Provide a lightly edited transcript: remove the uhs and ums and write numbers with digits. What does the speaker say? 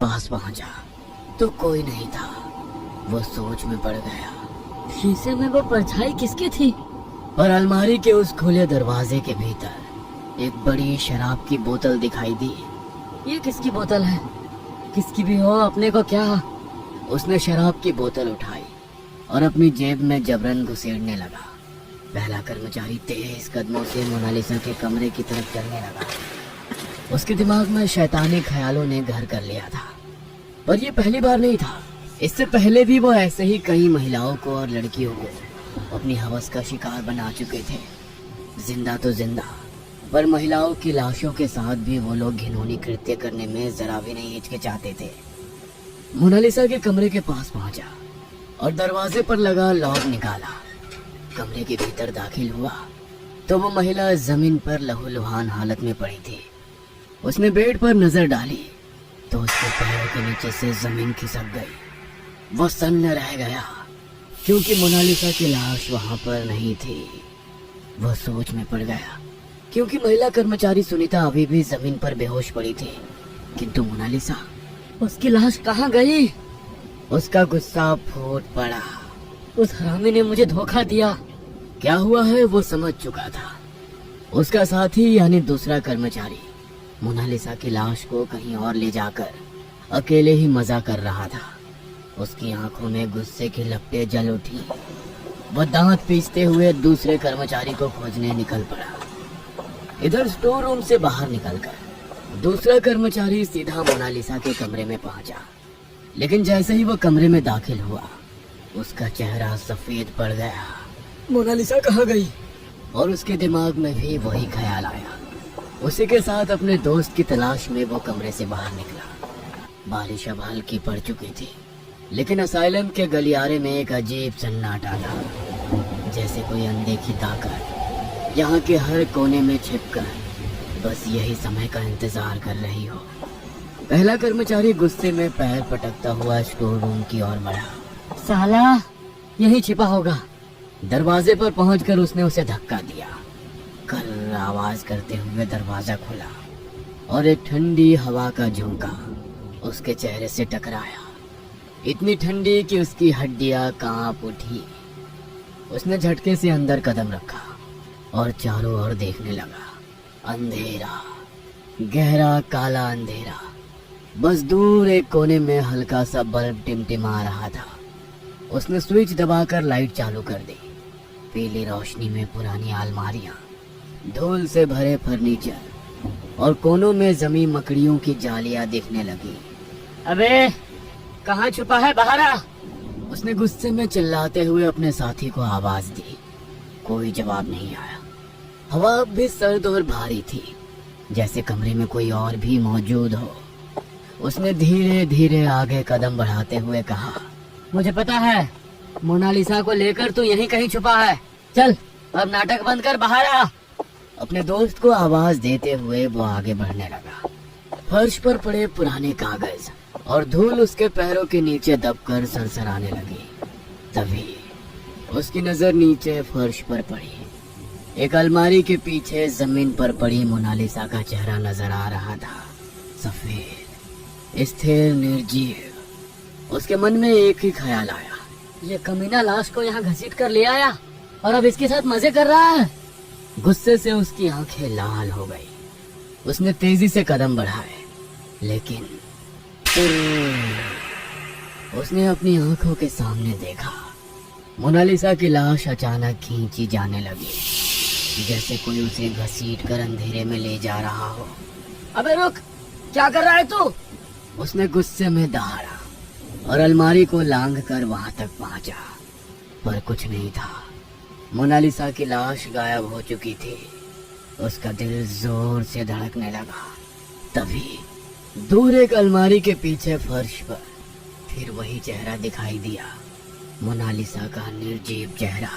पास पहुंचा तो कोई नहीं था। वो सोच में पड़ गया। शीशे में वो परछाई किसकी थी? और अलमारी के उस खुले दरवाजे के भीतर एक बड़ी शराब की बोतल दिखाई दी। ये किसकी बोतल है? किसकी भी हो, अपने को क्या? उसने शराब की बोतल उठाई और अपनी जेब में जबरन घुसेड़ने लगा। पहला कर्मचारी तेज कदमों से मोनालिसा के कमरे की तरफ चलने लगा। उसके दिमाग में शैतानी ख्यालों ने घर कर लिया था। पर ये पहली बार नहीं था। इससे पहले भी वो ऐसे ही कई महिलाओं को और लड़कियों को अपनी हवस का शिकार बना चुके थे। जिंदा तो जिंदा, पर महिलाओं की लाशों के साथ भी वो लोग घिनौनी कृत्य करने में जरा भी नहीं हिचकिचाते थे। मोनालिसा के कमरे के पास पहुंचा और दरवाजे पर लगा लॉक निकाला। कमरे के भीतर दाखिल हुआ तो वो महिला जमीन पर लहूलुहान हालत में पड़ी थी। उसने बेड पर नजर डाली तो उसके पैरों के नीचे से जमीन खिसक गई। वो सन्न रह गया क्योंकि मोनालिसा की लाश वहां पर नहीं थी। वह सोच में पड़ गया क्योंकि महिला कर्मचारी सुनीता अभी भी जमीन पर बेहोश पड़ी थी, किंतु मोनालिसा, उसकी लाश कहाँ गई? उसका गुस्सा फूट पड़ा। उस हरामी ने मुझे धोखा दिया। क्या हुआ है वो समझ चुका था। उसका साथी यानी दूसरा कर्मचारी मोनालिसा की लाश को कहीं और ले जाकर अकेले ही मजा कर रहा था। उसकी आंखों में गुस्से की लपटें जल उठी। वह दांत पीसते हुए दूसरे कर्मचारी को खोजने निकल पड़ा। इधर स्टोर रूम से बाहर निकलकर दूसरा कर्मचारी सीधा मोनालिसा के कमरे में पहुंचा। लेकिन जैसे ही वो कमरे में दाखिल हुआ, उसका चेहरा सफेद पड़ गया। मोनालिसा कहाँ गई? और उसके दिमाग में भी वही ख्याल आया। उसी के साथ अपने दोस्त की तलाश में वो कमरे से बाहर निकला। बारिश अब हल्की पड़ चुकी थी, लेकिन असाइलम के गलियारे में एक अजीब सन्नाटा था। जैसे कोई अनदेखी ताकत यहाँ के हर कोने में छिपकर बस यही समय का इंतजार कर रही हो। पहला कर्मचारी गुस्से में पैर पटकता हुआ स्टोर रूम की ओर बढ़ा। साला यही छिपा होगा। दरवाजे पर पहुंचकर उसने उसे धक्का दिया। कर आवाज करते हुए दरवाजा खुला और एक ठंडी हवा का झोंका उसके चेहरे से टकराया। इतनी ठंडी कि उसकी हड्डियां कांप उठी। उसने झटके से अंदर कदम रखा और चारों ओर देखने लगा। अंधेरा, गहरा काला अंधेरा। बस दूर एक कोने में हल्का सा बल्ब टिमटिमा रहा था। उसने स्विच दबाकर लाइट चालू कर दी। पीली रोशनी में पुरानी अलमारियां, धूल से भरे फर्नीचर और कोनों में जमी मकड़ियों की जालियां दिखने लगी। अबे कहाँ छुपा है, बाहर आ! उसने गुस्से में चिल्लाते हुए अपने साथी को आवाज दी। कोई जवाब नहीं आया। हवा अब भी सर्द और भारी थी, जैसे कमरे में कोई और भी मौजूद हो। उसने धीरे धीरे आगे कदम बढ़ाते हुए कहा, मुझे पता है, मोनालिसा को लेकर तू यहीं कहीं छुपा है। चल अब नाटक बंद कर, बाहर आ! अपने दोस्त को आवाज देते हुए वो आगे बढ़ने लगा। फर्श पर पड़े पुराने कागज और धूल उसके पैरों के नीचे दबकर सरसराने लगी। तभी उसकी नजर नीचे फर्श पर पड़ी। एक अलमारी के पीछे जमीन पर पड़ी मोनालिसा का चेहरा नजर आ रहा था। सफेद, स्थिर, निर्जीव। उसके मन में एक ही ख्याल आया, ये कमीना लाश को यहाँ घसीट कर ले आया और अब इसके साथ मजे कर रहा है। गुस्से से उसकी आंखें लाल हो गई। उसने तेजी से कदम बढ़ाए, लेकिन उसने अपनी आंखों के सामने देखा। मोनालिसा की लाश अचानक खींची जाने लगी, जैसे कोई उसे घसीट कर अंधेरे में ले जा रहा हो। अबे रुक, क्या कर रहा है तू? उसने गुस्से में दहाड़ा और अलमारी को लांघ कर वहां तक पहुंचा, पर कुछ नहीं था। मोनालिसा की लाश गायब हो चुकी थी। उसका दिल जोर से धड़कने लगा। तभी दूर एक अलमारी के पीछे फर्श पर फिर वही चेहरा दिखाई दिया, मोनालिसा का निर्जीव चेहरा।